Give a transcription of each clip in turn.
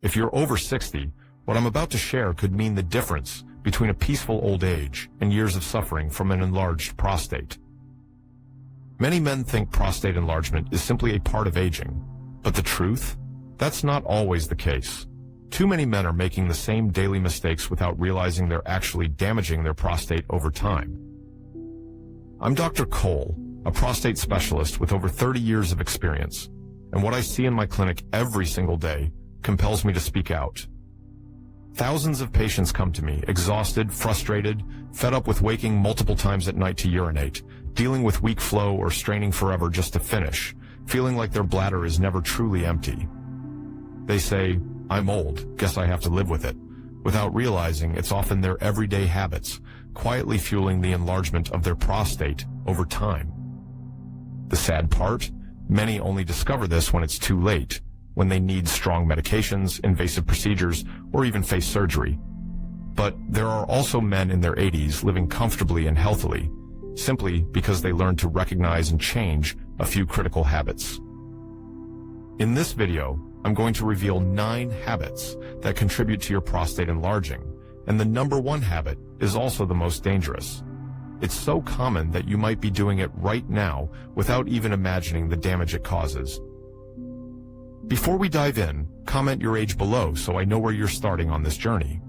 If you're over 60, what I'm about to share could mean the difference between a peaceful old age and years of suffering from an enlarged prostate. Many men think prostate enlargement is simply a part of aging, but the truth? That's not always the case. Too many men are making the same daily mistakes without realizing they're actually damaging their prostate over time. I'm Dr. Cole, a prostate specialist with over 30 years of experience, and what I see in my clinic every single day compels me to speak out. Thousands of patients come to me, exhausted, frustrated, fed up with waking multiple times at night to urinate, dealing with weak flow or straining forever just to finish, feeling like their bladder is never truly empty. They say, "I'm old, guess I have to live with it," without realizing it's often their everyday habits, quietly fueling the enlargement of their prostate over time. The sad part, many only discover this when it's too late, when they need strong medications, invasive procedures, or even face surgery. But there are also men in their 80s living comfortably and healthily, simply because they learned to recognize and change a few critical habits. In this video, I'm going to reveal 9 habits that contribute to your prostate enlarging, and the number 1 habit is also the most dangerous. It's so common that you might be doing it right now without even imagining the damage it causes. Before we dive in, comment your age below so I know where you're starting on this journey.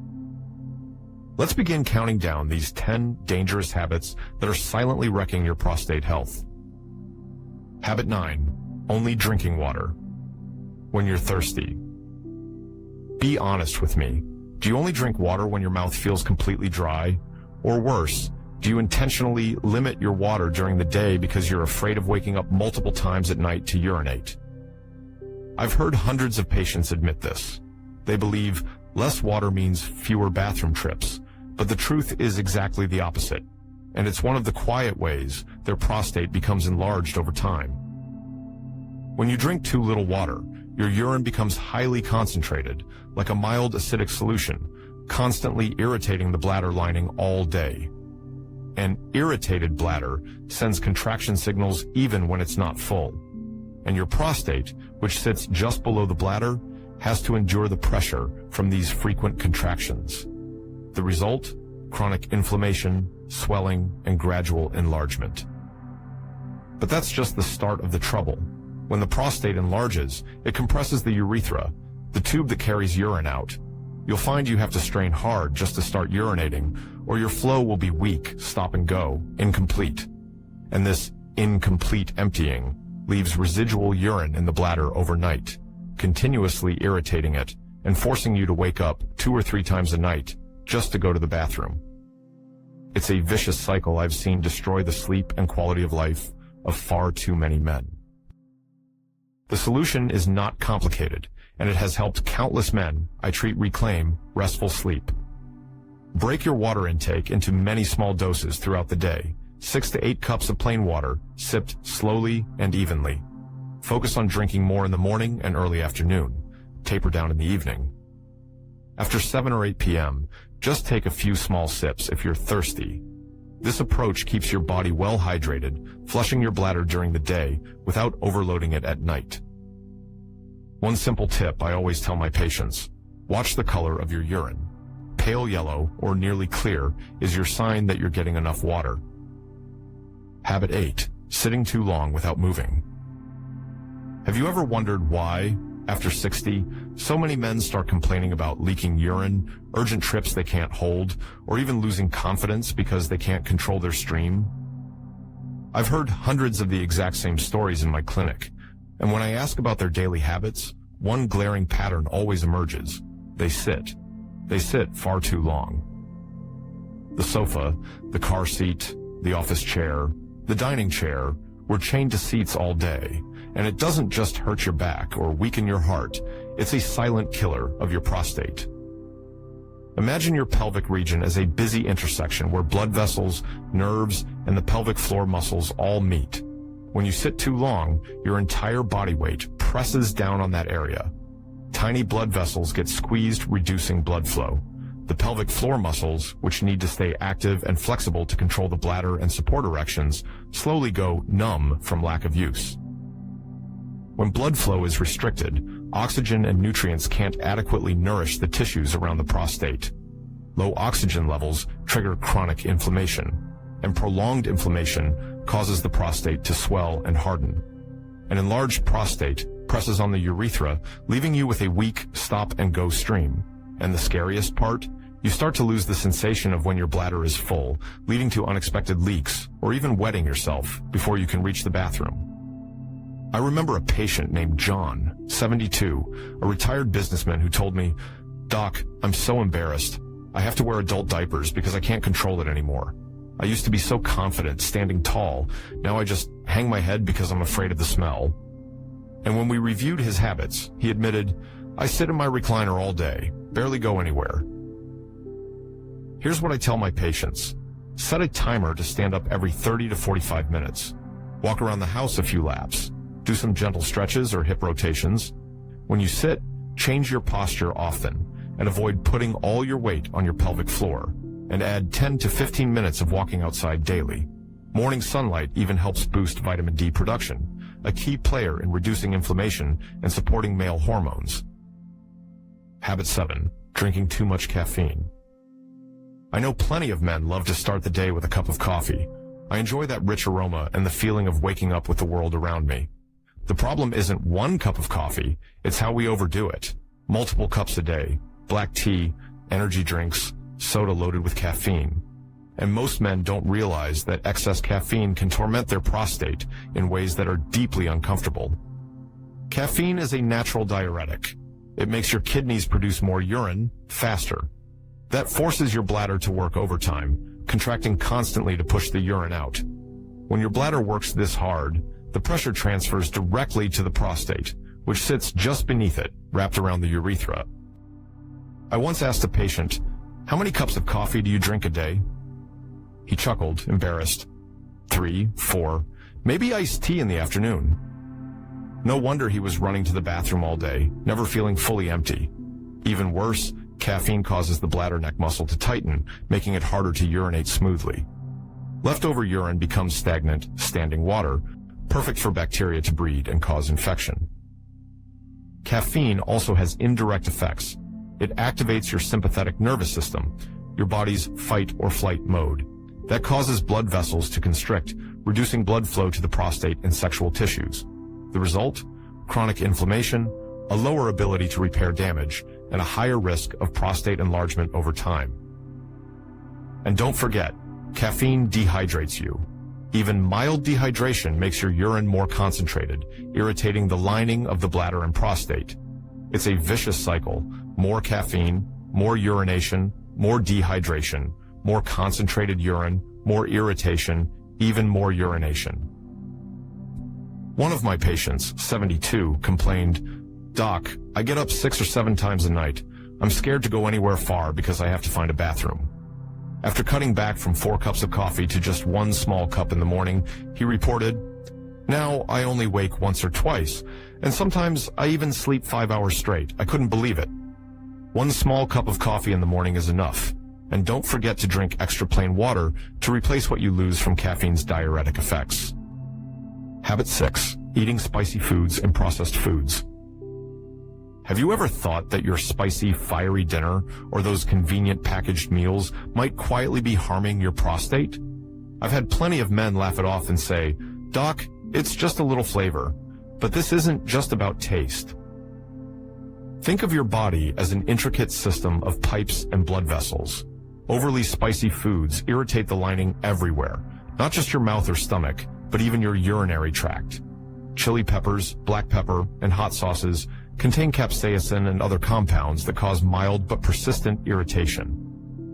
Let's begin counting down these 10 dangerous habits that are silently wrecking your prostate health. Habit 9, only drinking water when you're thirsty. Be honest with me. Do you only drink water when your mouth feels completely dry? Or worse, do you intentionally limit your water during the day because you're afraid of waking up multiple times at night to urinate? I've heard hundreds of patients admit this. They believe less water means fewer bathroom trips, but the truth is exactly the opposite, and it's one of the quiet ways their prostate becomes enlarged over time. When you drink too little water, your urine becomes highly concentrated, like a mild acidic solution, constantly irritating the bladder lining all day. An irritated bladder sends contraction signals even when it's not full. And your prostate, which sits just below the bladder, has to endure the pressure from these frequent contractions. The result? Chronic inflammation, swelling, and gradual enlargement. But that's just the start of the trouble. When the prostate enlarges, it compresses the urethra, the tube that carries urine out. You'll find you have to strain hard just to start urinating, or your flow will be weak, stop and go, incomplete. And this incomplete emptying leaves residual urine in the bladder overnight, continuously irritating it and forcing you to wake up 2 or 3 times a night just to go to the bathroom. It's a vicious cycle I've seen destroy the sleep and quality of life of far too many men. The solution is not complicated, and it has helped countless men I treat reclaim restful sleep. Break your water intake into many small doses throughout the day, 6 to 8 cups of plain water, sipped slowly and evenly. Focus on drinking more in the morning and early afternoon. Taper down in the evening. After 7 or 8 p.m., just take a few small sips if you're thirsty. This approach keeps your body well hydrated, flushing your bladder during the day without overloading it at night. One simple tip I always tell my patients: watch the color of your urine. Pale yellow or nearly clear is your sign that you're getting enough water. Habit 8, sitting too long without moving. Have you ever wondered why, after 60, so many men start complaining about leaking urine, urgent trips they can't hold, or even losing confidence because they can't control their stream? I've heard hundreds of the exact same stories in my clinic, and when I ask about their daily habits, one glaring pattern always emerges. They sit. They sit far too long. The sofa, the car seat, the office chair, the dining chair, we're chained to seats all day, and it doesn't just hurt your back or weaken your heart, it's a silent killer of your prostate. Imagine your pelvic region as a busy intersection where blood vessels, nerves, and the pelvic floor muscles all meet. When you sit too long, your entire body weight presses down on that area. Tiny blood vessels get squeezed, reducing blood flow. The pelvic floor muscles, which need to stay active and flexible to control the bladder and support erections, slowly go numb from lack of use. When blood flow is restricted, oxygen and nutrients can't adequately nourish the tissues around the prostate. Low oxygen levels trigger chronic inflammation, and prolonged inflammation causes the prostate to swell and harden. An enlarged prostate presses on the urethra, leaving you with a weak stop-and-go stream. And the scariest part? You start to lose the sensation of when your bladder is full, leading to unexpected leaks, or even wetting yourself before you can reach the bathroom. I remember a patient named John, 72, a retired businessman who told me, "Doc, I'm so embarrassed. I have to wear adult diapers because I can't control it anymore. I used to be so confident, standing tall. Now I just hang my head because I'm afraid of the smell." And when we reviewed his habits, he admitted, "I sit in my recliner all day, barely go anywhere." Here's what I tell my patients. Set a timer to stand up every 30 to 45 minutes. Walk around the house a few laps. Do some gentle stretches or hip rotations. When you sit, change your posture often and avoid putting all your weight on your pelvic floor, and add 10 to 15 minutes of walking outside daily. Morning sunlight even helps boost vitamin D production, a key player in reducing inflammation and supporting male hormones. Habit 7. Drinking too much caffeine. I know plenty of men love to start the day with a cup of coffee. I enjoy that rich aroma and the feeling of waking up with the world around me. The problem isn't one cup of coffee, it's how we overdo it. Multiple cups a day, black tea, energy drinks, soda loaded with caffeine. And most men don't realize that excess caffeine can torment their prostate in ways that are deeply uncomfortable. Caffeine is a natural diuretic. It makes your kidneys produce more urine faster. That forces your bladder to work overtime, contracting constantly to push the urine out. When your bladder works this hard, the pressure transfers directly to the prostate, which sits just beneath it, wrapped around the urethra. I once asked a patient, "How many cups of coffee do you drink a day?" He chuckled, embarrassed. 3, 4, maybe iced tea in the afternoon. No wonder he was running to the bathroom all day, never feeling fully empty. Even worse, caffeine causes the bladder neck muscle to tighten, making it harder to urinate smoothly. Leftover urine becomes stagnant, standing water, perfect for bacteria to breed and cause infection. Caffeine also has indirect effects. It activates your sympathetic nervous system, your body's fight or flight mode. That causes blood vessels to constrict, reducing blood flow to the prostate and sexual tissues. The result? Chronic inflammation, a lower ability to repair damage, and a higher risk of prostate enlargement over time. And don't forget, caffeine dehydrates you. Even mild dehydration makes your urine more concentrated, irritating the lining of the bladder and prostate. It's a vicious cycle. More caffeine, more urination, more dehydration, more concentrated urine, more irritation, even more urination. One of my patients, 72, complained, "Doc, I get up 6 or 7 times a night. I'm scared to go anywhere far because I have to find a bathroom." After cutting back from 4 cups of coffee to just 1 small cup in the morning, he reported, "Now I only wake once or twice, and sometimes I even sleep 5 hours straight. I couldn't believe it." 1 small cup of coffee in the morning is enough. And don't forget to drink extra plain water to replace what you lose from caffeine's diuretic effects. Habit 6. Eating spicy foods and processed foods. Have you ever thought that your spicy, fiery dinner or those convenient packaged meals might quietly be harming your prostate? I've had plenty of men laugh it off and say, "Doc, it's just a little flavor." But this isn't just about taste. Think of your body as an intricate system of pipes and blood vessels. Overly spicy foods irritate the lining everywhere, not just your mouth or stomach, but even your urinary tract. Chili peppers, black pepper, and hot sauces contain capsaicin and other compounds that cause mild but persistent irritation.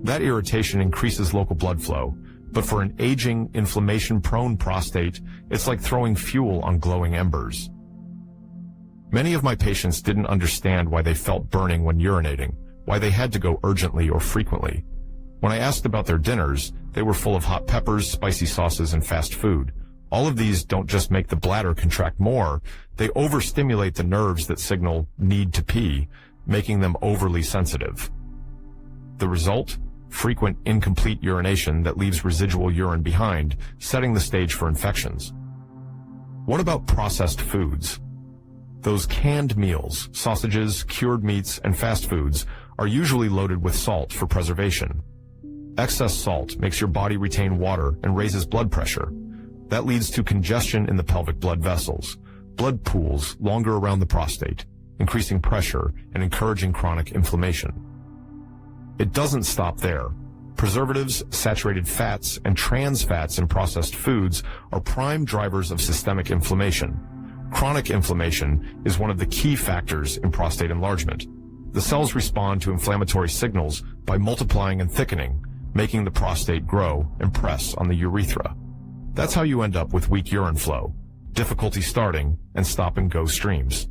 That irritation increases local blood flow, but for an aging, inflammation-prone prostate, it's like throwing fuel on glowing embers. Many of my patients didn't understand why they felt burning when urinating, why they had to go urgently or frequently. When I asked about their dinners, they were full of hot peppers, spicy sauces, and fast food. All of these don't just make the bladder contract more, they overstimulate the nerves that signal need to pee, making them overly sensitive. The result? Frequent incomplete urination that leaves residual urine behind, setting the stage for infections. What about processed foods? Those canned meals, sausages, cured meats, and fast foods are usually loaded with salt for preservation. Excess salt makes your body retain water and raises blood pressure. That leads to congestion in the pelvic blood vessels, blood pools longer around the prostate, increasing pressure and encouraging chronic inflammation. It doesn't stop there. Preservatives, saturated fats, and trans fats in processed foods are prime drivers of systemic inflammation. Chronic inflammation is one of the key factors in prostate enlargement. The cells respond to inflammatory signals by multiplying and thickening, making the prostate grow and press on the urethra. That's how you end up with weak urine flow, difficulty starting, and stop-and-go streams.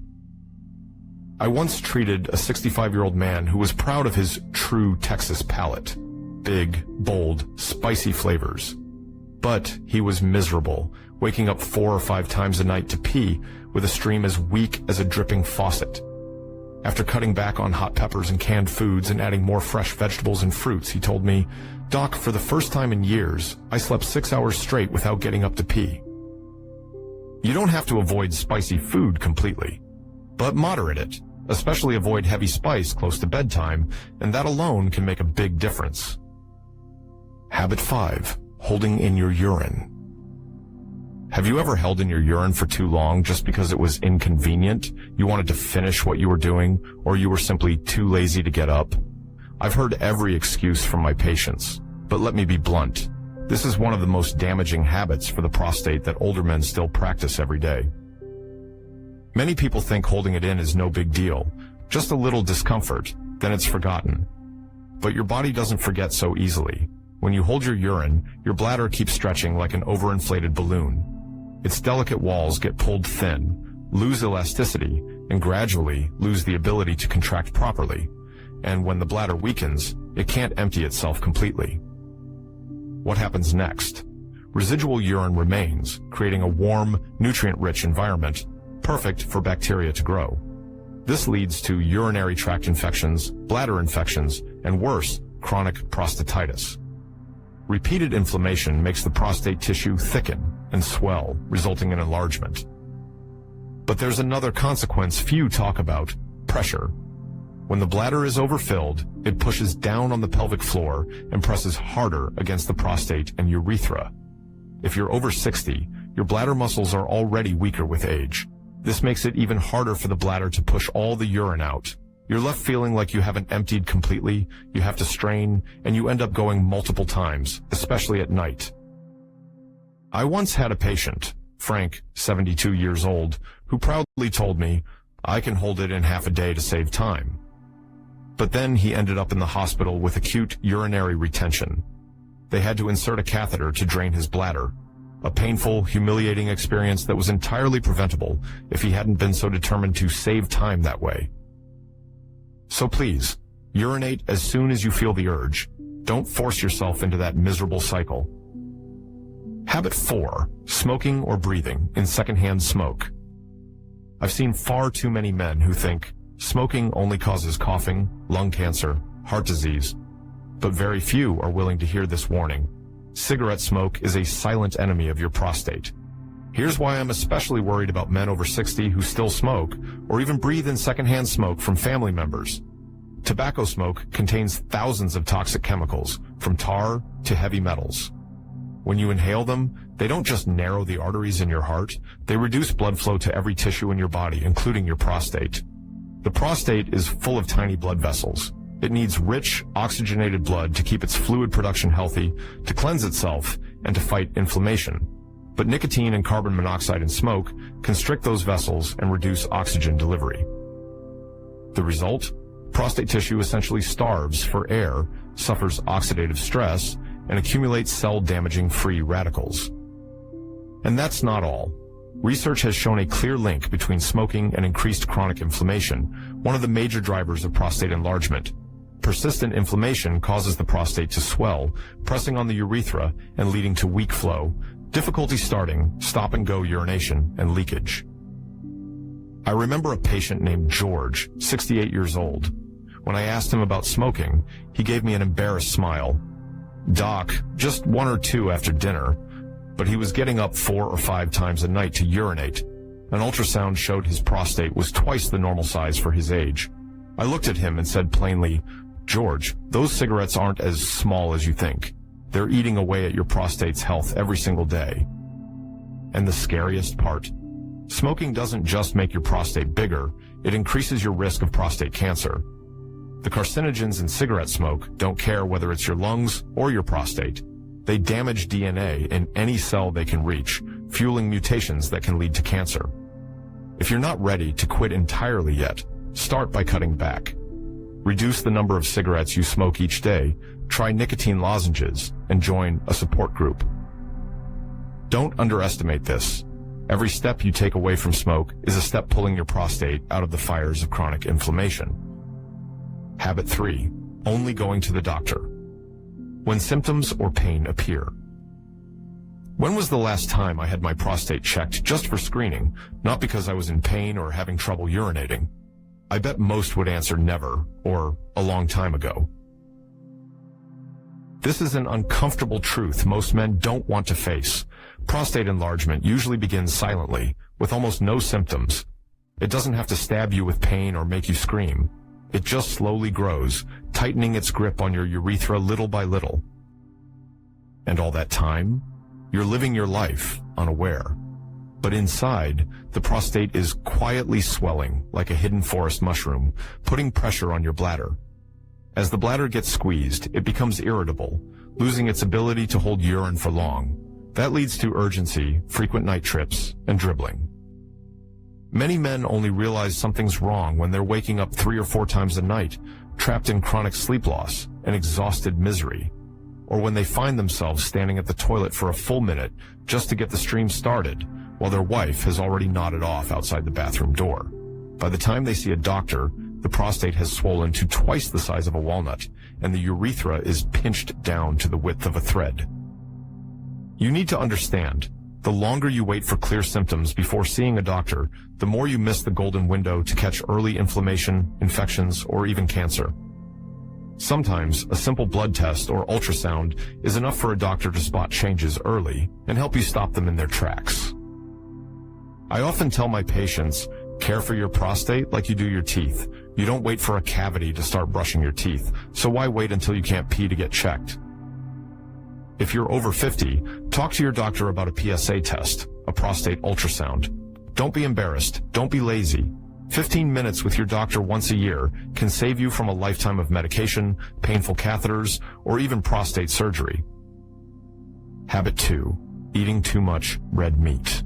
I once treated a 65-year-old man who was proud of his true Texas palate. Big, bold, spicy flavors. But he was miserable, waking up 4 or 5 times a night to pee with a stream as weak as a dripping faucet. After cutting back on hot peppers and canned foods and adding more fresh vegetables and fruits, he told me, "Doc, for the first time in years, I slept 6 hours straight without getting up to pee." You don't have to avoid spicy food completely, but moderate it. Especially avoid heavy spice close to bedtime, and that alone can make a big difference. Habit 5. Holding in your urine. Have you ever held in your urine for too long just because it was inconvenient, you wanted to finish what you were doing, or you were simply too lazy to get up? I've heard every excuse from my patients, but let me be blunt. This is one of the most damaging habits for the prostate that older men still practice every day. Many people think holding it in is no big deal, just a little discomfort, then it's forgotten. But your body doesn't forget so easily. When you hold your urine, your bladder keeps stretching like an overinflated balloon. Its delicate walls get pulled thin, lose elasticity, and gradually lose the ability to contract properly. And when the bladder weakens, it can't empty itself completely. What happens next? Residual urine remains, creating a warm, nutrient-rich environment, perfect for bacteria to grow. This leads to urinary tract infections, bladder infections, and worse, chronic prostatitis. Repeated inflammation makes the prostate tissue thicken and swell, resulting in enlargement. But there's another consequence few talk about: pressure. When the bladder is overfilled, it pushes down on the pelvic floor and presses harder against the prostate and urethra. If you're over 60, your bladder muscles are already weaker with age. This makes it even harder for the bladder to push all the urine out. You're left feeling like you haven't emptied completely, you have to strain, and you end up going multiple times, especially at night. I once had a patient, Frank, 72 years old, who proudly told me, "I can hold it in half a day to save time." But then he ended up in the hospital with acute urinary retention. They had to insert a catheter to drain his bladder. A painful, humiliating experience that was entirely preventable if he hadn't been so determined to save time that way. So please, urinate as soon as you feel the urge. Don't force yourself into that miserable cycle. Habit 4. Smoking or breathing in secondhand smoke. I've seen far too many men who think smoking only causes coughing, lung cancer, heart disease. But very few are willing to hear this warning. Cigarette smoke is a silent enemy of your prostate. Here's why I'm especially worried about men over 60 who still smoke or even breathe in secondhand smoke from family members. Tobacco smoke contains thousands of toxic chemicals, from tar to heavy metals. When you inhale them, they don't just narrow the arteries in your heart, they reduce blood flow to every tissue in your body, including your prostate. The prostate is full of tiny blood vessels. It needs rich, oxygenated blood to keep its fluid production healthy, to cleanse itself, and to fight inflammation. But nicotine and carbon monoxide in smoke constrict those vessels and reduce oxygen delivery. The result? Prostate tissue essentially starves for air, suffers oxidative stress, and accumulates cell-damaging free radicals. And that's not all. Research has shown a clear link between smoking and increased chronic inflammation, one of the major drivers of prostate enlargement. Persistent inflammation causes the prostate to swell, pressing on the urethra and leading to weak flow, difficulty starting, stop-and-go urination, and leakage. I remember a patient named George, 68 years old. When I asked him about smoking, he gave me an embarrassed smile. "Doc, just 1 or 2 after dinner," but he was getting up 4 or 5 times a night to urinate. An ultrasound showed his prostate was twice the normal size for his age. I looked at him and said plainly, "George, those cigarettes aren't as small as you think. They're eating away at your prostate's health every single day." And the scariest part, smoking doesn't just make your prostate bigger, it increases your risk of prostate cancer. The carcinogens in cigarette smoke don't care whether it's your lungs or your prostate. They damage DNA in any cell they can reach, fueling mutations that can lead to cancer. If you're not ready to quit entirely yet, start by cutting back. Reduce the number of cigarettes you smoke each day, try nicotine lozenges, and join a support group. Don't underestimate this. Every step you take away from smoke is a step pulling your prostate out of the fires of chronic inflammation. Habit 3. Only going to the doctor when symptoms or pain appear. When was the last time I had my prostate checked just for screening, not because I was in pain or having trouble urinating? I bet most would answer never, or a long time ago. This is an uncomfortable truth most men don't want to face. Prostate enlargement usually begins silently, with almost no symptoms. It doesn't have to stab you with pain or make you scream. It just slowly grows, tightening its grip on your urethra little by little. And all that time, you're living your life unaware. But inside, the prostate is quietly swelling like a hidden forest mushroom, putting pressure on your bladder. As the bladder gets squeezed, it becomes irritable, losing its ability to hold urine for long. That leads to urgency, frequent night trips, and dribbling. Many men only realize something's wrong when they're waking up 3 or 4 times a night, trapped in chronic sleep loss and exhausted misery, or when they find themselves standing at the toilet for a full minute just to get the stream started, while their wife has already nodded off outside the bathroom door. By the time they see a doctor, the prostate has swollen to twice the size of a walnut, and the urethra is pinched down to the width of a thread. You need to understand, the longer you wait for clear symptoms before seeing a doctor, the more you miss the golden window to catch early inflammation, infections, or even cancer. Sometimes, a simple blood test or ultrasound is enough for a doctor to spot changes early and help you stop them in their tracks. I often tell my patients, care for your prostate like you do your teeth. You don't wait for a cavity to start brushing your teeth, so why wait until you can't pee to get checked? If you're over 50, talk to your doctor about a PSA test, a prostate ultrasound. Don't be embarrassed. Don't be lazy. 15 minutes with your doctor once a year can save you from a lifetime of medication, painful catheters, or even prostate surgery. Habit 2. Eating too much red meat.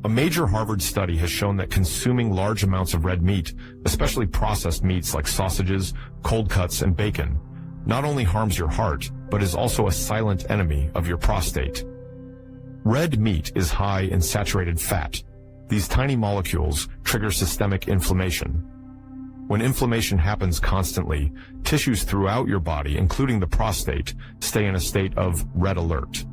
A major Harvard study has shown that consuming large amounts of red meat, especially processed meats like sausages, cold cuts, and bacon, not only harms your heart, but is also a silent enemy of your prostate. Red meat is high in saturated fat. These tiny molecules trigger systemic inflammation. When inflammation happens constantly, tissues throughout your body, including the prostate, stay in a state of red alert.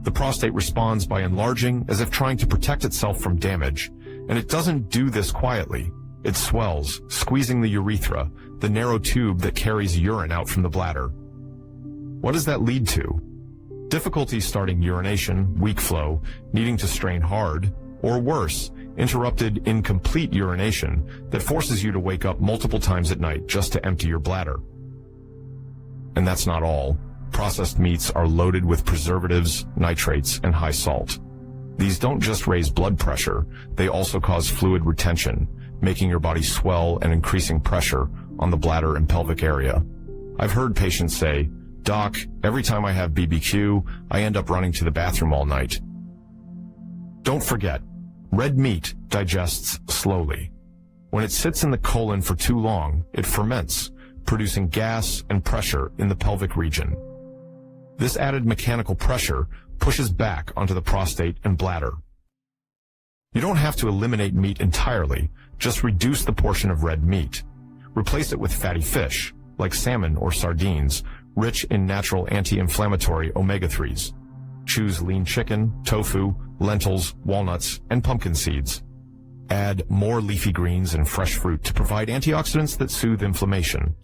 The prostate responds by enlarging as if trying to protect itself from damage, and it doesn't do this quietly. It swells, squeezing the urethra, the narrow tube that carries urine out from the bladder. What does that lead to? Difficulty starting urination, weak flow, needing to strain hard, or worse, interrupted incomplete urination that forces you to wake up multiple times at night just to empty your bladder. And that's not all. Processed meats are loaded with preservatives, nitrates, and high salt. These don't just raise blood pressure, they also cause fluid retention, making your body swell and increasing pressure on the bladder and pelvic area. I've heard patients say, "Doc, every time I have BBQ, I end up running to the bathroom all night." Don't forget, red meat digests slowly. When it sits in the colon for too long, it ferments, producing gas and pressure in the pelvic region. This added mechanical pressure pushes back onto the prostate and bladder. You don't have to eliminate meat entirely, just reduce the portion of red meat. Replace it with fatty fish, like salmon or sardines, rich in natural anti-inflammatory omega-3s. Choose lean chicken, tofu, lentils, walnuts, and pumpkin seeds. Add more leafy greens and fresh fruit to provide antioxidants that soothe inflammation.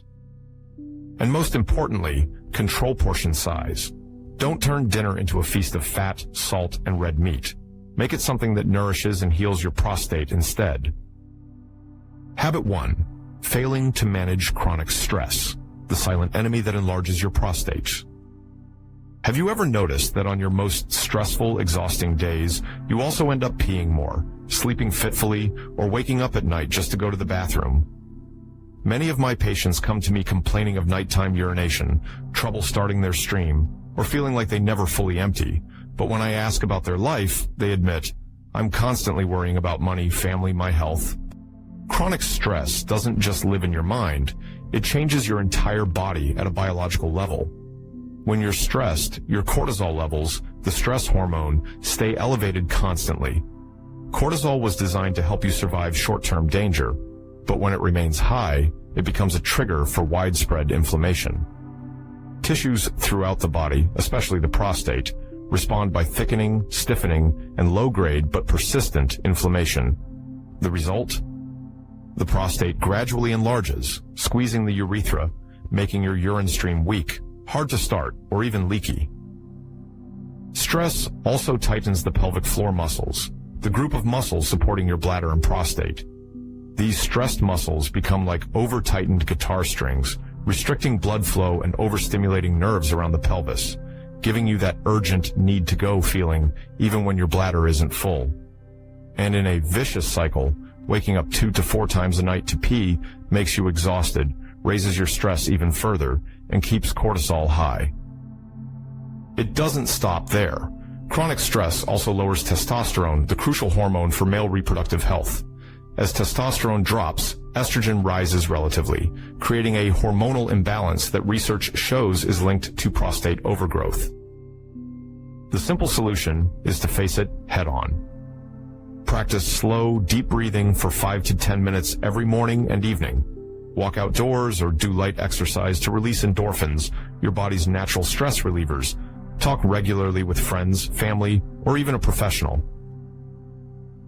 And most importantly, control portion size. Don't turn dinner into a feast of fat, salt, and red meat. Make it something that nourishes and heals your prostate instead. Habit 1. Failing to manage chronic stress, the silent enemy that enlarges your prostate. Have you ever noticed that on your most stressful, exhausting days, you also end up peeing more, sleeping fitfully, or waking up at night just to go to the bathroom? Many of my patients come to me complaining of nighttime urination, trouble starting their stream, or feeling like they never fully empty. But when I ask about their life, they admit, "I'm constantly worrying about money, family, my health." Chronic stress doesn't just live in your mind, it changes your entire body at a biological level. When you're stressed, your cortisol levels, the stress hormone, stay elevated constantly. Cortisol was designed to help you survive short-term danger, but when it remains high, it becomes a trigger for widespread inflammation. Tissues throughout the body, especially the prostate, respond by thickening, stiffening, and low-grade but persistent inflammation. The result? The prostate gradually enlarges, squeezing the urethra, making your urine stream weak, hard to start, or even leaky. Stress also tightens the pelvic floor muscles, the group of muscles supporting your bladder and prostate. These stressed muscles become like over-tightened guitar strings, restricting blood flow and overstimulating nerves around the pelvis, giving you that urgent need-to-go feeling even when your bladder isn't full. And in a vicious cycle, waking up 2 to 4 times a night to pee makes you exhausted, raises your stress even further, and keeps cortisol high. It doesn't stop there. Chronic stress also lowers testosterone, the crucial hormone for male reproductive health. As testosterone drops, estrogen rises relatively, creating a hormonal imbalance that research shows is linked to prostate overgrowth. The simple solution is to face it head-on. Practice slow, deep breathing for 5 to 10 minutes every morning and evening. Walk outdoors or do light exercise to release endorphins, your body's natural stress relievers. Talk regularly with friends, family, or even a professional.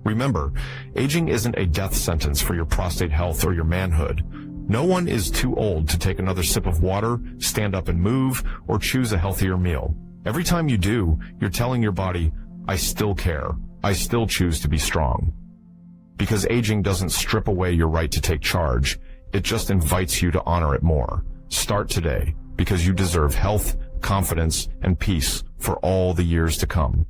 Remember, aging isn't a death sentence for your prostate health or your manhood. No one is too old to take another sip of water, stand up and move, or choose a healthier meal. Every time you do, you're telling your body, "I still care. I still choose to be strong." Because aging doesn't strip away your right to take charge. It just invites you to honor it more. Start today, because you deserve health, confidence, and peace for all the years to come.